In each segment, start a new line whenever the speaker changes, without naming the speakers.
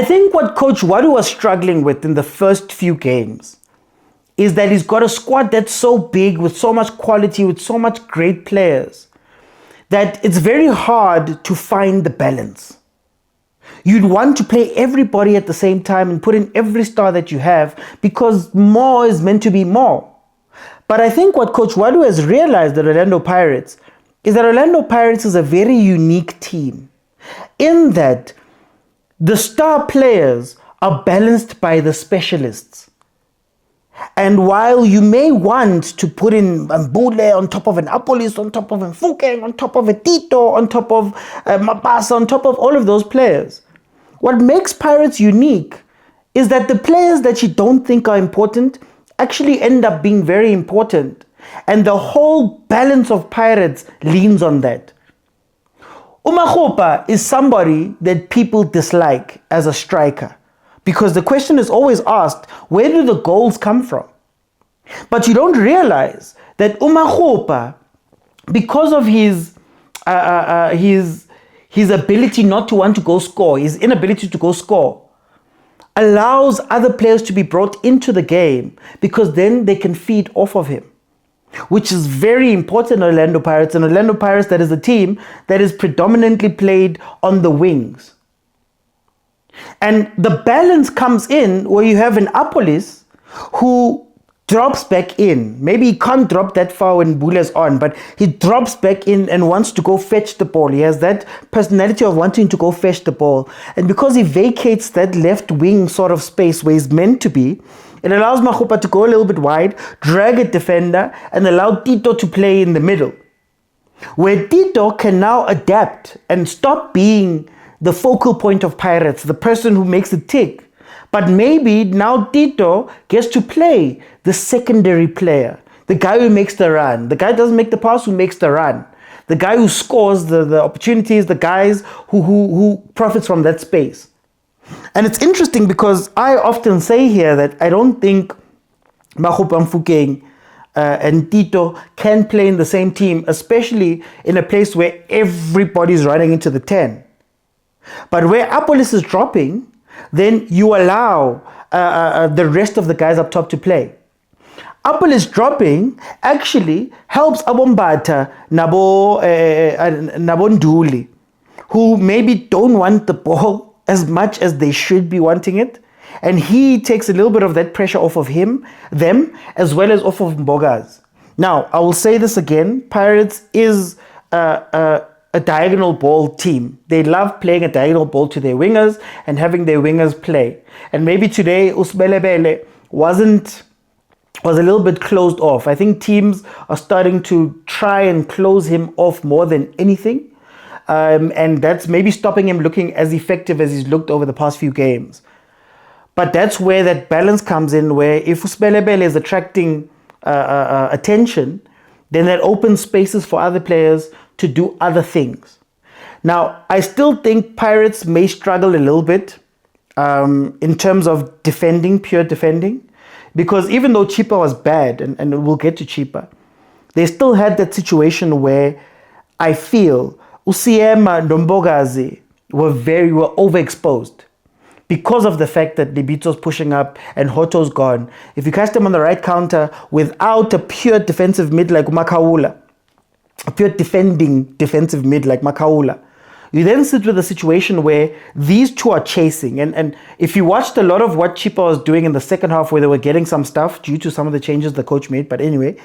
I think what Coach Ouaddou was struggling with in the first few games is that he's got a squad that's so big, with so much quality, with so much great players, that it's very hard to find the balance. You'd want to play everybody at the same time and put in every star that you have, because more is meant to be more. But I think what Coach Ouaddou has realized at Orlando Pirates is that Orlando Pirates is a very unique team in that the star players are balanced by the specialists. And while you may want to put in Mbule on top of an Apolis, on top of a Fukeng, on top of a Tito, on top of Mapasa, on top of all of those players, what makes Pirates unique is that the players that you don't think are important actually end up being very important. And the whole balance of Pirates leans on that. Umakhopa is somebody that people dislike as a striker, because the question is always asked, where do the goals come from? But you don't realize that Umakhopa, because of his ability not to want to go score, his inability to go score, allows other players to be brought into the game, because then they can feed off of him, which is very important in Orlando Pirates. And Orlando Pirates, that is a team that is predominantly played on the wings. And the balance comes in where you have an Apolis who drops back in. Maybe he can't drop that far when Mbule's on, but he drops back in and wants to go fetch the ball. He has that personality of wanting to go fetch the ball. And because he vacates that left wing sort of space where he's meant to be, it allows Makhopa to go a little bit wide, drag a defender, and allow Tito to play in the middle, where Tito can now adapt and stop being the focal point of Pirates, the person who makes it tick. But maybe now Tito gets to play the secondary player, the guy who makes the run, the guy who doesn't make the pass, who makes the run, the guy who scores the opportunities, the guys who profits from that space. And it's interesting because I often say here that I don't think Makhopa Mfukeng and Tito can play in the same team, especially in a place where everybody's running into the 10. But where Apolis is dropping, then you allow the rest of the guys up top to play. Apolis dropping actually helps Abombata, Nabonduli, who maybe don't want the ball as much as they should be wanting it. And he takes a little bit of that pressure off of them, as well as off of Mbogaz. Now, I will say this again, Pirates is a diagonal ball team. They love playing a diagonal ball to their wingers and having their wingers play. And maybe today Usbelebele was a little bit closed off. I think teams are starting to try and close him off more than anything. And that's maybe stopping him looking as effective as he's looked over the past few games. But that's where that balance comes in, where if Usbelebele is attracting attention, then that opens spaces for other players to do other things. Now, I still think Pirates may struggle a little bit in terms of defending, pure defending, because even though Chippa was bad, and we'll get to Chippa, they still had that situation where I feel Usiema and Ndombogazi were overexposed because of the fact that Libito's pushing up and Hoto's gone. If you catch them on the right counter without a pure defensive mid like Makaula, a pure defending defensive mid like Makaula, you then sit with a situation where these two are chasing. And if you watched a lot of what Chippa was doing in the second half, where they were getting some stuff due to some of the changes the coach made, but anyway,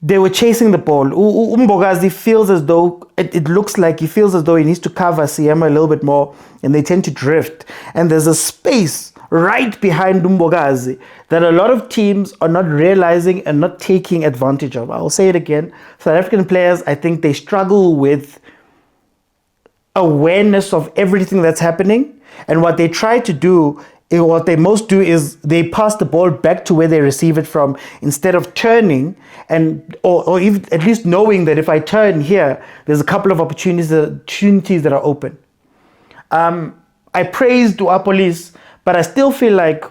they were chasing the ball. Umbogazi feels as though, it looks like he feels as though he needs to cover Siema a little bit more, and they tend to drift. And there's a space right behind Umbogazi that a lot of teams are not realizing and not taking advantage of. I'll say it again. South African players, I think they struggle with awareness of everything that's happening. And what they try to do, what they most do is they pass the ball back to where they receive it from, instead of turning and or even at least knowing that if I turn here, there's a couple of opportunities that are open. I praised Apolis, but I still feel like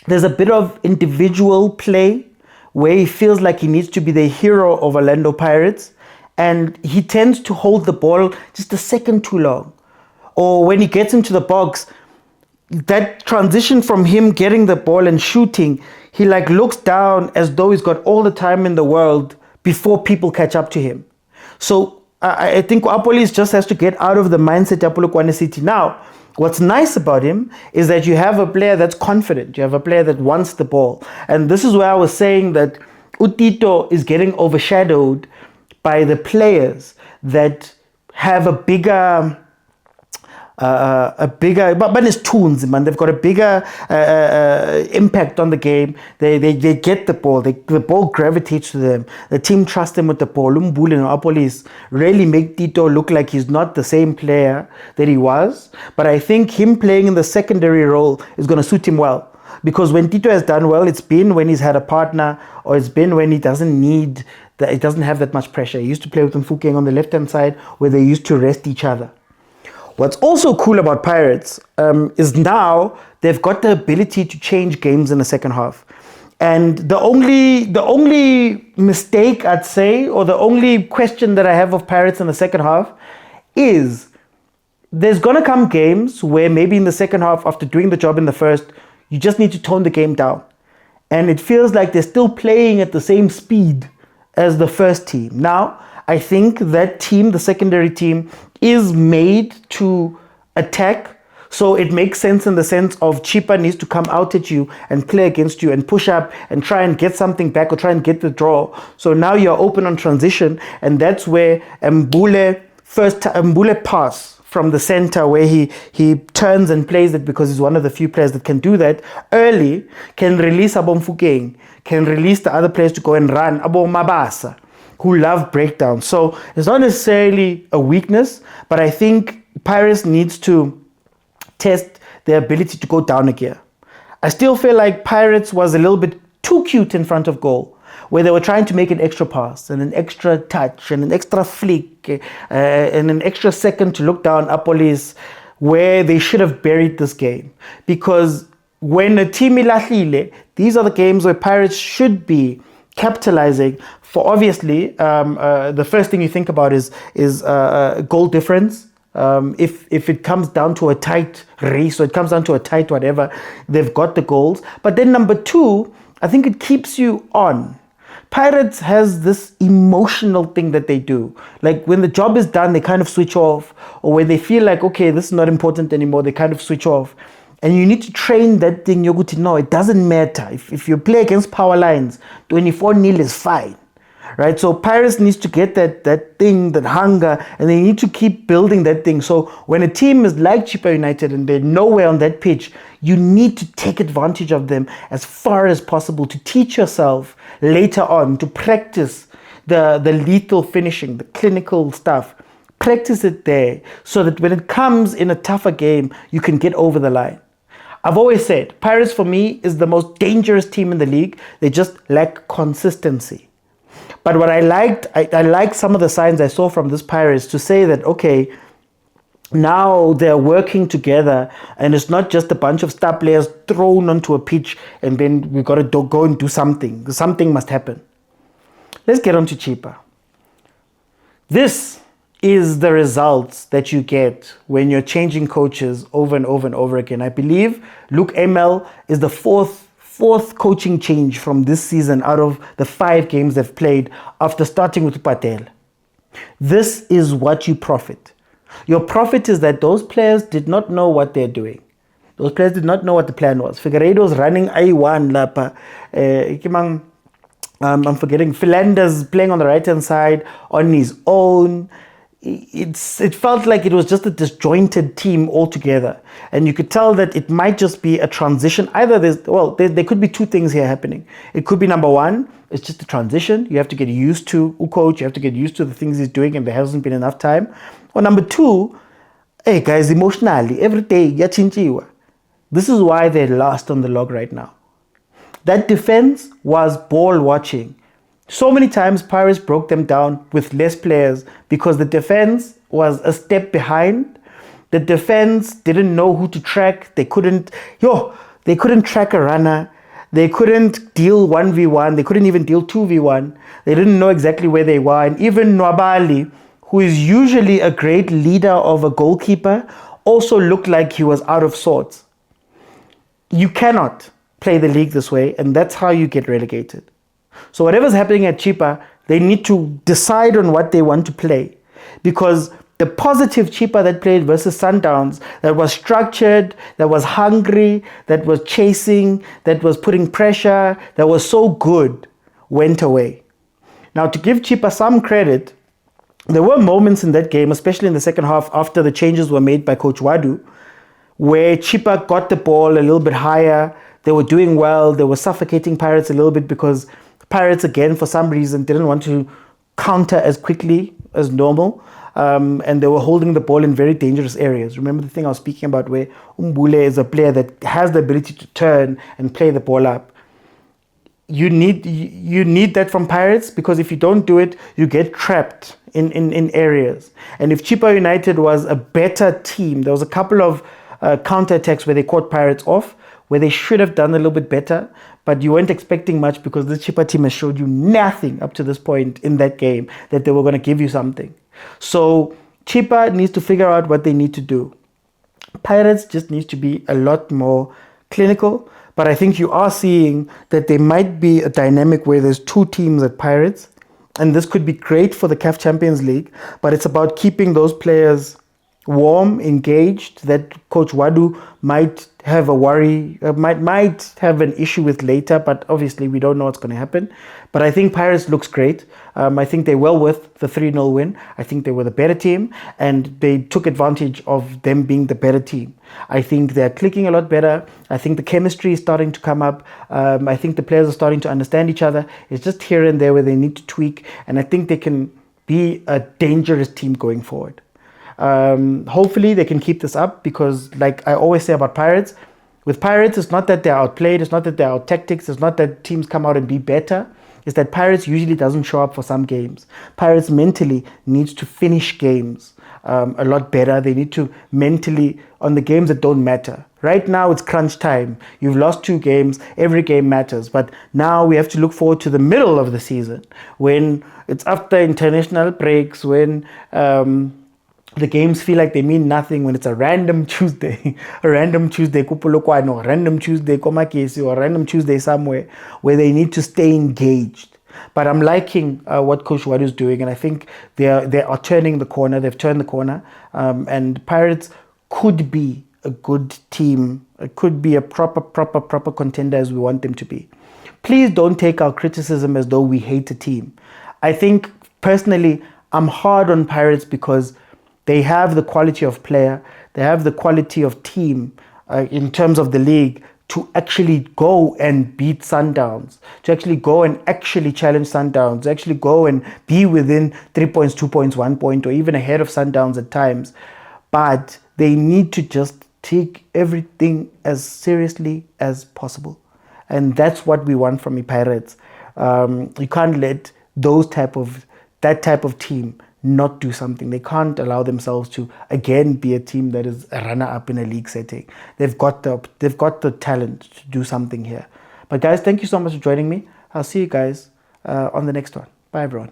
there's a bit of individual play where he feels like he needs to be the hero of Orlando Pirates, and he tends to hold the ball just a second too long. Or when he gets into the box, that transition from him getting the ball and shooting, he like looks down as though he's got all the time in the world before people catch up to him. So I think Police just has to get out of the mindset of Polokwane City. Now, what's nice about him is that you have a player that's confident. You have a player that wants the ball. And this is where I was saying that Utito is getting overshadowed by the players that have a bigger, but it's tunes, man. They've got a bigger impact on the game. They get the ball. The ball gravitates to them. The team trusts them with the ball. Umbuli and Apolis really make Tito look like he's not the same player that he was. But I think him playing in the secondary role is going to suit him well. Because when Tito has done well, it's been when he's had a partner, or it's been when he doesn't need that. It doesn't have that much pressure. He used to play with Mfukeng on the left-hand side, where they used to rest each other. What's also cool about Pirates is now they've got the ability to change games in the second half. And the only mistake I'd say, or the only question that I have of Pirates in the second half is there's going to come games where maybe in the second half, after doing the job in the first, you just need to tone the game down. And it feels like they're still playing at the same speed as the first team. Now, I think that team, the secondary team, is made to attack. So it makes sense in the sense of Chippa needs to come out at you and play against you and push up and try and get something back or try and get the draw. So now you're open on transition, and that's where Mbule pass from the center, where he turns and plays it, because he's one of the few players that can do that early, can release Mfukeng, can release the other players to go and run, Mabasa, who love breakdowns. So it's not necessarily a weakness, but I think Pirates needs to test their ability to go down a gear. I still feel like Pirates was a little bit too cute in front of goal, where they were trying to make an extra pass and an extra touch and an extra flick and an extra second to look down Apolis, where they should have buried this game. Because when a team ilahlile, these are the games where Pirates should be capitalizing. For obviously, the first thing you think about is goal difference. If it comes down to a tight race, or it comes down to a tight whatever, they've got the goals. But then number two, I think it keeps you on. Pirates has this emotional thing that they do. Like when the job is done, they kind of switch off. Or when they feel like, okay, this is not important anymore, they kind of switch off. And you need to train that thing, Yoguti. No, it doesn't matter. If you play against power lines, 24-0 is fine. Right? So Pirates needs to get that thing, that hunger, and they need to keep building that thing. So when a team is like Chippa United and they're nowhere on that pitch, you need to take advantage of them as far as possible to teach yourself later on, to practice the lethal finishing, the clinical stuff. Practice it there so that when it comes in a tougher game, you can get over the line. I've always said, Pirates for me is the most dangerous team in the league. They just lack consistency. But what I liked, I liked some of the signs I saw from this Pirates to say that, okay, now they're working together, and it's not just a bunch of star players thrown onto a pitch and then we've got to go and do something. Something must happen. Let's get on to Chippa. This is the results that you get when you're changing coaches over and over and over again. I believe Luke Emel is the fourth coaching change from this season out of the 5 games they've played after starting with Patel. This is what you profit. Your profit is that those players did not know what they're doing. Those players did not know what the plan was. Figueiredo's running I1 lapa. I'm forgetting. Philander's playing on the right-hand side on his own. It felt like it was just a disjointed team altogether, and you could tell that it might just be a transition. Either there could be 2 things here happening. It could be number 1, it's just a transition. You have to get used to coach. You have to get used to the things he's doing, and there hasn't been enough time. Or number 2, hey guys, emotionally every day yachinchiwa. This is why they're last on the log right now. That defense was ball watching. So many times Pirates broke them down with less players because the defense was a step behind. The defense didn't know who to track. They couldn't track a runner. They couldn't deal 1v1. They couldn't even deal 2v1. They didn't know exactly where they were. And even Nwabali, who is usually a great leader of a goalkeeper, also looked like he was out of sorts. You cannot play the league this way, and that's how you get relegated. So whatever's happening at Chippa, they need to decide on what they want to play, because the positive Chippa that played versus Sundowns, that was structured, that was hungry, that was chasing, that was putting pressure, that was so good, went away. Now, to give Chippa some credit, there were moments in that game, especially in the second half after the changes were made by Coach Ouaddou, where Chippa got the ball a little bit higher. They were doing well. They were suffocating Pirates a little bit because Pirates, again, for some reason, didn't want to counter as quickly as normal. And they were holding the ball in very dangerous areas. Remember the thing I was speaking about where Umbule is a player that has the ability to turn and play the ball up. You need that from Pirates, because if you don't do it, you get trapped in areas. And if Chippa United was a better team, there was a couple of counter-attacks where they caught Pirates off, where they should have done a little bit better, but you weren't expecting much because the Chippa team has showed you nothing up to this point in that game that they were going to give you something. So Chippa needs to figure out what they need to do. Pirates just needs to be a lot more clinical, but I think you are seeing that there might be a dynamic where there's two teams at Pirates, and this could be great for the CAF Champions League, but it's about keeping those players warm, engaged, that Coach Ouaddou might have a worry, might have an issue with later, but obviously we don't know what's going to happen. But I think Pirates looks great. I think they're well worth the 3-0 win. I think they were the better team, and they took advantage of them being the better team. I think they're clicking a lot better. I think the chemistry is starting to come up. I think the players are starting to understand each other. It's just here and there where they need to tweak, and I think they can be a dangerous team going forward. Hopefully they can keep this up, because like I always say about Pirates, with Pirates, it's not that they're outplayed, it's not that they're out tactics, it's not that teams come out and be better. It's that Pirates usually doesn't show up for some games. Pirates mentally needs to finish games a lot better. They need to mentally, on the games that don't matter. Right now it's crunch time. You've lost 2 games, every game matters. But now we have to look forward to the middle of the season, when it's after international breaks, when the games feel like they mean nothing, when it's a random Tuesday, a random Tuesday Kupulukwano, a random Tuesday Komakesi, or a random Tuesday somewhere, where they need to stay engaged. But I'm liking what Coach Ouaddou is doing, and I think they are turning the corner. They've turned the corner, and Pirates could be a good team. It could be a proper contender as we want them to be. Please don't take our criticism as though we hate a team. I think personally, I'm hard on Pirates because they have the quality of player, they have the quality of team in terms of the league to actually go and beat Sundowns, to actually go and actually challenge Sundowns, to actually go and be within 3 points, 2 points, 1 point, or even ahead of Sundowns at times. But they need to just take everything as seriously as possible. And that's what we want from the Pirates. You can't let that type of team not do something. They can't allow themselves to again be a team that is a runner-up in a league setting. They've got the talent to do something here. But guys, thank you so much for joining me. I'll see you guys on the next one. Bye everyone.